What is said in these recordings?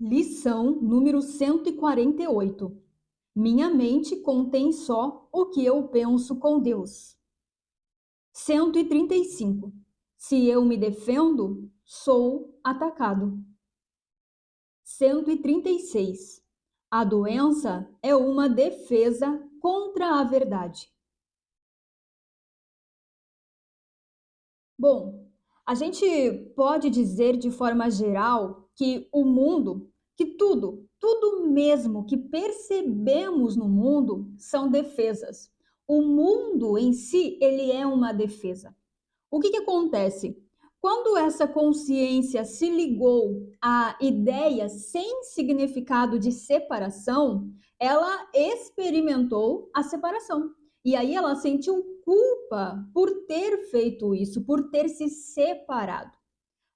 Lição número 148. Minha mente contém só o que eu penso com Deus. 135. Se eu me defendo, sou atacado. 136. A doença é uma defesa contra a verdade. Bom, a gente pode dizer de forma geral que o mundo, que tudo mesmo que percebemos no mundo são defesas. O mundo em si, ele é uma defesa. O que acontece? Quando essa consciência se ligou à ideia sem significado de separação, ela experimentou a separação. E aí ela sentiu culpa por ter feito isso, por ter se separado.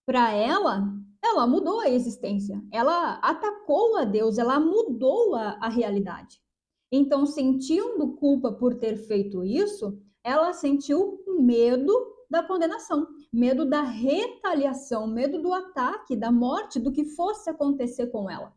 Para ela mudou a existência, ela atacou a Deus, ela mudou a realidade. Então, sentindo culpa por ter feito isso, ela sentiu medo da condenação, medo da retaliação, medo do ataque, da morte, do que fosse acontecer com ela.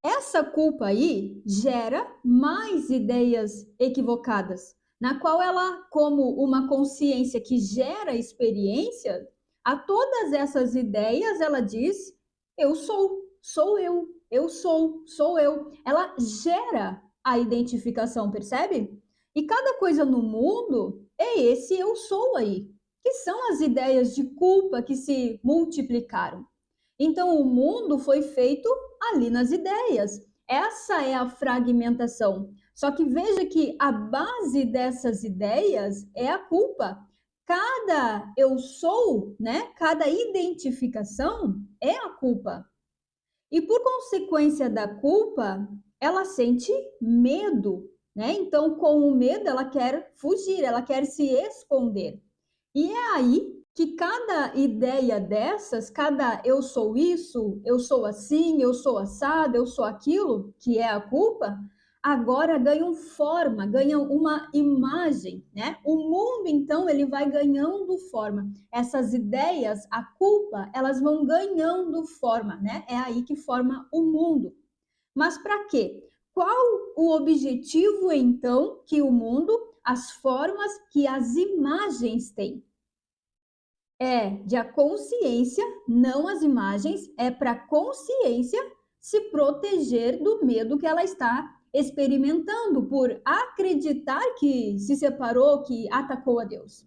Essa culpa aí gera mais ideias equivocadas, na qual ela, como uma consciência que gera experiência, a todas essas ideias ela diz: eu sou eu sou eu. Ela gera a identificação, percebe? E cada coisa no mundo é esse eu sou aí, que são as ideias de culpa que se multiplicaram. Então, o mundo foi feito ali nas ideias. Essa é a fragmentação. Só que veja que a base dessas ideias é a culpa. Cada eu sou, né? Cada identificação é a culpa. E por consequência da culpa, ela sente medo, né? Então, com o medo, ela quer fugir, ela quer se esconder. E é aí que cada ideia dessas, cada eu sou isso, eu sou assim, eu sou assado, eu sou aquilo, que é a culpa, agora ganham forma, ganham uma imagem, né? O mundo, então, ele vai ganhando forma. Essas ideias, a culpa, elas vão ganhando forma, né? É aí que forma o mundo. Mas para quê? Qual o objetivo, então, que o mundo, as formas, que as imagens têm? É de a consciência, não as imagens, é para a consciência se proteger do medo que ela está experimentando por acreditar que se separou, que atacou a Deus.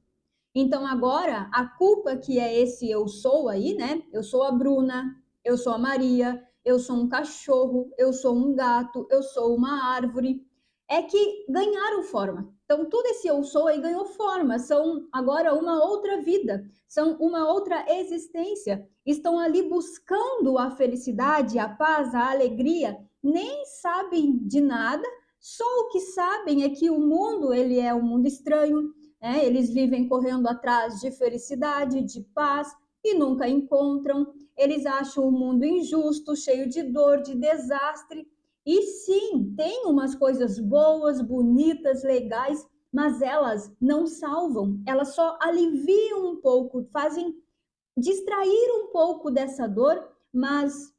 Então agora a culpa que é esse eu sou aí, né? Eu sou a Bruna, eu sou a Maria, eu sou um cachorro, eu sou um gato, eu sou uma árvore, é que ganharam forma. Então tudo esse eu sou aí ganhou forma, são agora uma outra vida, são uma outra existência, estão ali buscando a felicidade, a paz, a alegria, nem sabem de nada, só o que sabem é que o mundo ele é um mundo estranho, eles vivem correndo atrás de felicidade, de paz e nunca encontram. Eles acham o mundo injusto, cheio de dor, de desastre. E sim, tem umas coisas boas, bonitas, legais, mas elas não salvam. Elas só aliviam um pouco, fazem distrair um pouco dessa dor, mas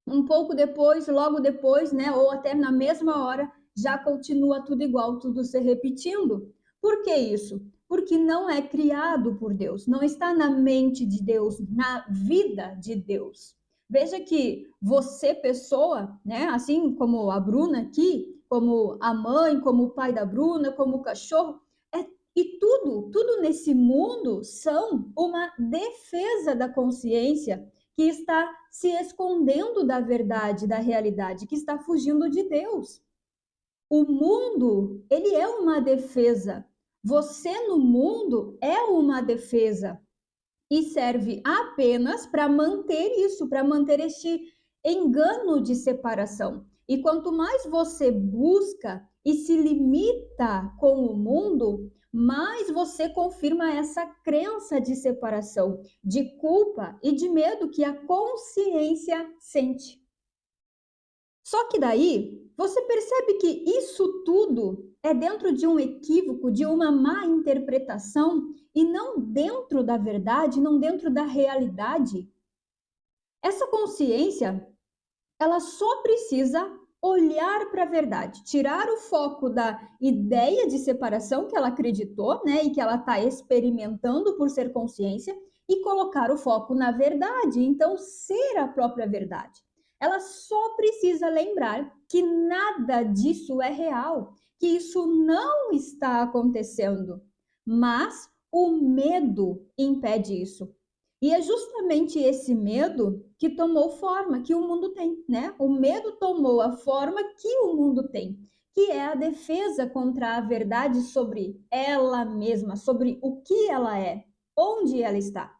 um pouco depois, logo depois, né, ou até na mesma hora, já continua tudo igual, tudo se repetindo. Por que isso? Porque não é criado por Deus, não está na mente de Deus, na vida de Deus. Veja que você, pessoa, né, assim como a Bruna aqui, como a mãe, como o pai da Bruna, como o cachorro, e tudo nesse mundo são uma defesa da consciência que está se escondendo da verdade, da realidade, que está fugindo de Deus. O mundo, ele é uma defesa. Você no mundo é uma defesa e serve apenas para manter isso, para manter este engano de separação. E quanto mais você busca e se limita com o mundo, mais você confirma essa crença de separação, de culpa e de medo que a consciência sente. Só que daí você percebe que isso tudo é dentro de um equívoco, de uma má interpretação e não dentro da verdade, não dentro da realidade. Essa consciência, ela só precisa olhar para a verdade, tirar o foco da ideia de separação que ela acreditou, né, e que ela está experimentando por ser consciência, e colocar o foco na verdade, então ser a própria verdade. Ela só precisa lembrar que nada disso é real, que isso não está acontecendo, mas o medo impede isso. E é justamente esse medo que tomou forma, que o mundo tem, né? O medo tomou a forma que o mundo tem, que é a defesa contra a verdade sobre ela mesma, sobre o que ela é, onde ela está.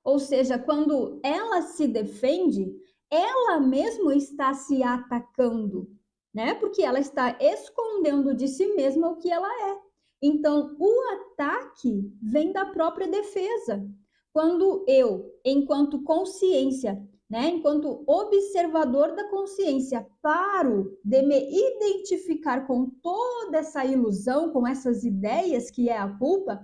Ou seja, quando ela se defende, ela mesma está se atacando, né? Porque ela está escondendo de si mesma o que ela é. Então, o ataque vem da própria defesa. Quando eu, enquanto consciência, né, enquanto observador da consciência, paro de me identificar com toda essa ilusão, com essas ideias que é a culpa,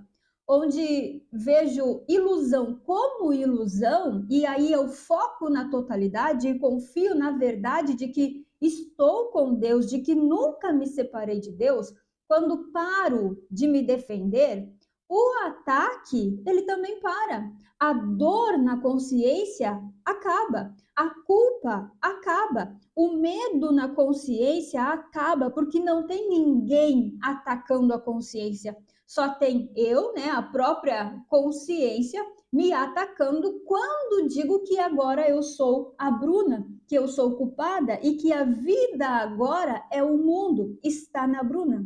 onde vejo ilusão como ilusão, e aí eu foco na totalidade e confio na verdade de que estou com Deus, de que nunca me separei de Deus, quando paro de me defender, o ataque, ele também para. A dor na consciência acaba, a culpa acaba, o medo na consciência acaba, porque não tem ninguém atacando a consciência. Só tem eu, né, a própria consciência, me atacando quando digo que agora eu sou a Bruna, que eu sou culpada e que a vida agora é o mundo, está na Bruna.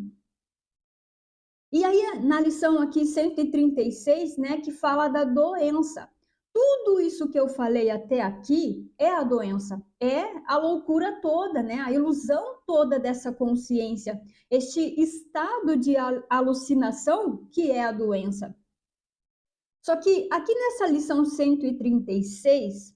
E aí, na lição aqui 136, né, que fala da doença. Tudo isso que eu falei até aqui é a doença, é a loucura toda, né, a ilusão toda dessa consciência, este estado de alucinação que é a doença. Só que aqui nessa lição 136,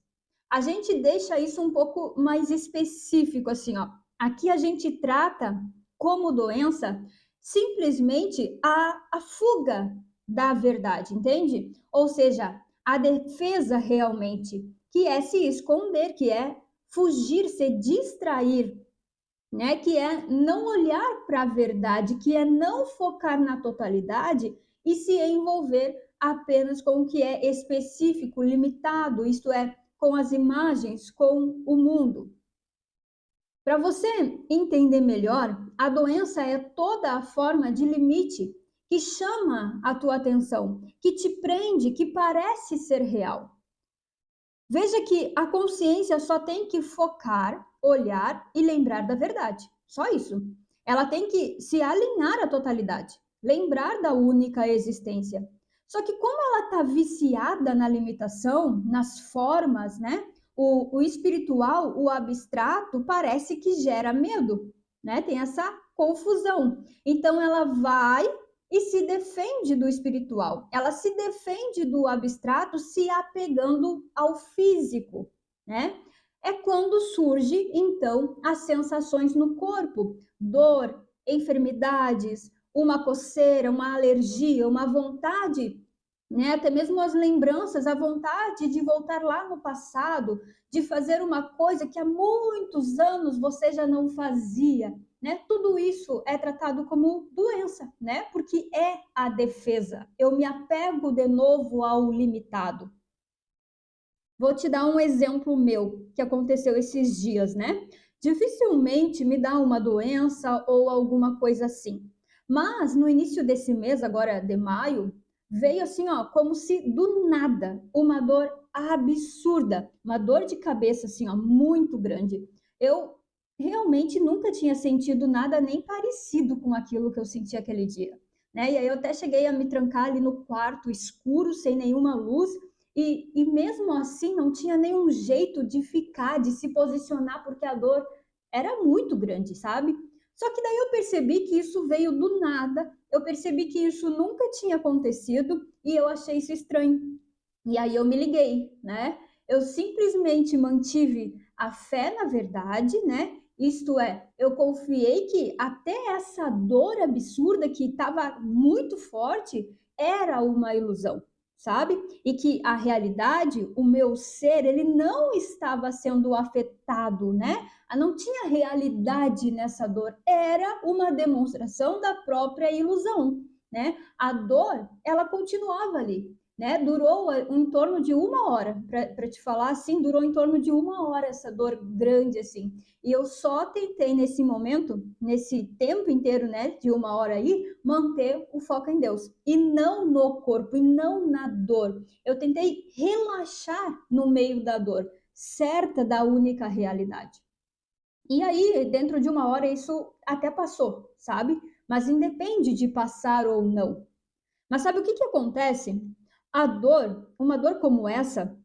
a gente deixa isso um pouco mais específico, assim, ó. Aqui a gente trata como doença simplesmente a fuga da verdade, entende? Ou seja, a defesa realmente, que é se esconder, que é fugir, se distrair, né? Que é não olhar para a verdade, que é não focar na totalidade e se envolver apenas com o que é específico, limitado, isto é, com as imagens, com o mundo. Para você entender melhor, a doença é toda a forma de limite que chama a tua atenção, que te prende, que parece ser real. Veja que a consciência só tem que focar, olhar e lembrar da verdade. Só isso. Ela tem que se alinhar à totalidade, lembrar da única existência. Só que como ela está viciada na limitação, nas formas, né? O espiritual, o abstrato, parece que gera medo, né? Tem essa confusão. Então ela vai e se defende do espiritual. Ela se defende do abstrato se apegando ao físico, né? É quando surge então as sensações no corpo, dor, enfermidades, uma coceira, uma alergia, uma vontade, né? Até mesmo as lembranças, a vontade de voltar lá no passado, de fazer uma coisa que há muitos anos você já não fazia, né? Tudo isso é tratado como doença, né? Porque é a defesa. Eu me apego de novo ao limitado. Vou te dar um exemplo meu que aconteceu esses dias, né? Dificilmente me dá uma doença ou alguma coisa assim. Mas no início desse mês, agora de maio, veio assim, ó, como se do nada, uma dor absurda, uma dor de cabeça assim, ó, muito grande. Eu realmente nunca tinha sentido nada nem parecido com aquilo que eu senti aquele dia, né? E aí eu até cheguei a me trancar ali no quarto escuro, sem nenhuma luz, e mesmo assim não tinha nenhum jeito de ficar, de se posicionar, porque a dor era muito grande, sabe? Só que daí eu percebi que isso veio do nada, eu percebi que isso nunca tinha acontecido e eu achei isso estranho. E aí eu me liguei, né? Eu simplesmente mantive a fé na verdade, né? Isto é, eu confiei que até essa dor absurda que estava muito forte era uma ilusão. sabe? E que a realidade, o meu ser, ele não estava sendo afetado, né? Não tinha realidade nessa dor, era uma demonstração da própria ilusão, né? A dor, ela continuava ali, né? Durou em torno de 1 hora, para te falar assim, durou em torno de 1 hora essa dor grande assim. E eu só tentei nesse momento, nesse tempo inteiro, né, de 1 hora aí, manter o foco em Deus. E não no corpo, e não na dor. Eu tentei relaxar no meio da dor, certa da única realidade. E aí, dentro de 1 hora, isso até passou, sabe? Mas independe de passar ou não. Mas sabe o que acontece? A dor, uma dor como essa,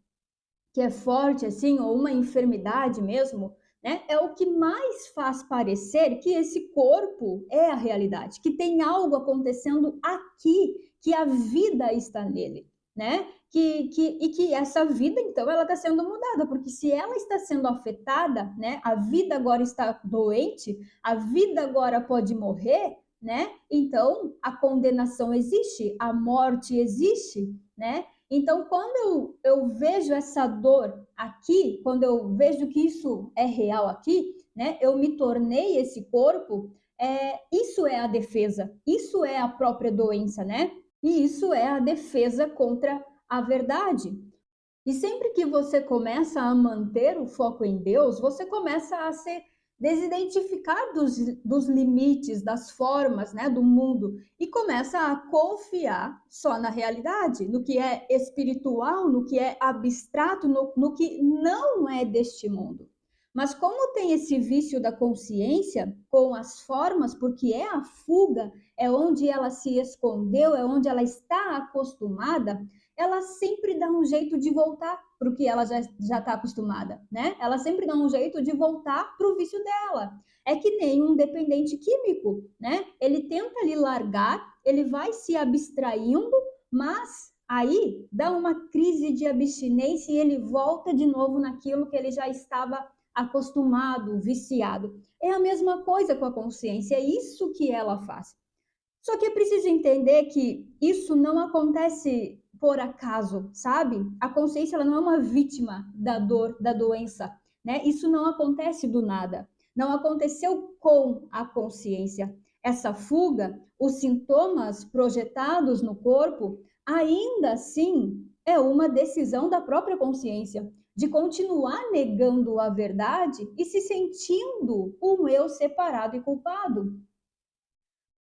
que é forte assim, ou uma enfermidade mesmo, né? É o que mais faz parecer que esse corpo é a realidade, que tem algo acontecendo aqui, que a vida está nele, né? E que essa vida, então, ela está sendo mudada, porque se ela está sendo afetada, né? A vida agora está doente, a vida agora pode morrer, né? Então, a condenação existe, a morte existe, né? Então, quando eu vejo essa dor aqui, quando eu vejo que isso é real aqui, né, eu me tornei esse corpo, isso é a defesa, isso é a própria doença, né? E isso é a defesa contra a verdade. E sempre que você começa a manter o foco em Deus, você começa a se desidentificar dos limites, das formas, né, do mundo e começa a confiar só na realidade, no que é espiritual, no que é abstrato, no que não é deste mundo. Mas como tem esse vício da consciência com as formas, porque é a fuga, é onde ela se escondeu, é onde ela está acostumada, ela sempre dá um jeito de voltar para o que ela já está acostumada, né? Ela sempre dá um jeito de voltar para o vício dela. É que nem um dependente químico, né? Ele tenta ali largar, ele vai se abstraindo, mas aí dá uma crise de abstinência e ele volta de novo naquilo que ele já estava acostumado, viciado. É a mesma coisa com a consciência, é isso que ela faz. Só que é preciso entender que isso não acontece por acaso, sabe? A consciência ela não é uma vítima da dor, da doença, né? Isso não acontece do nada. Não aconteceu com a consciência. Essa fuga, os sintomas projetados no corpo, ainda assim é uma decisão da própria consciência de continuar negando a verdade e se sentindo um eu separado e culpado.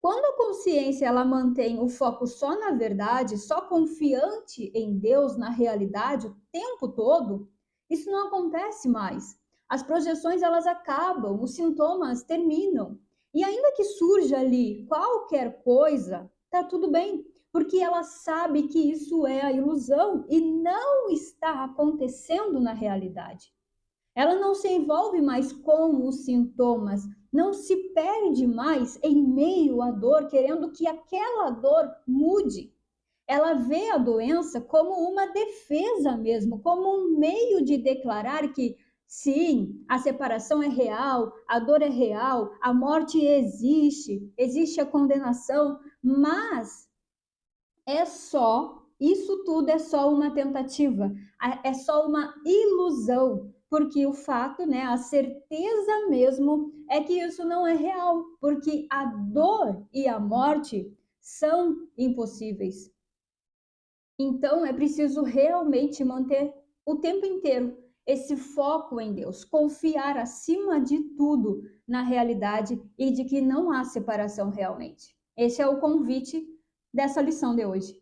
Quando a consciência ela mantém o foco só na verdade, só confiante em Deus, na realidade, o tempo todo, isso não acontece mais. As projeções elas acabam, os sintomas terminam. E ainda que surja ali qualquer coisa, tá tudo bem, porque ela sabe que isso é a ilusão e não está acontecendo na realidade. Ela não se envolve mais com os sintomas, não se perde mais em meio à dor, querendo que aquela dor mude. Ela vê a doença como uma defesa mesmo, como um meio de declarar que sim, a separação é real, a dor é real, a morte existe, existe a condenação, mas isso tudo é só uma tentativa, é só uma ilusão, porque o fato, né, a certeza mesmo é que isso não é real, porque a dor e a morte são impossíveis. Então é preciso realmente manter o tempo inteiro esse foco em Deus, confiar acima de tudo na realidade e de que não há separação realmente. Esse é o convite dessa lição de hoje.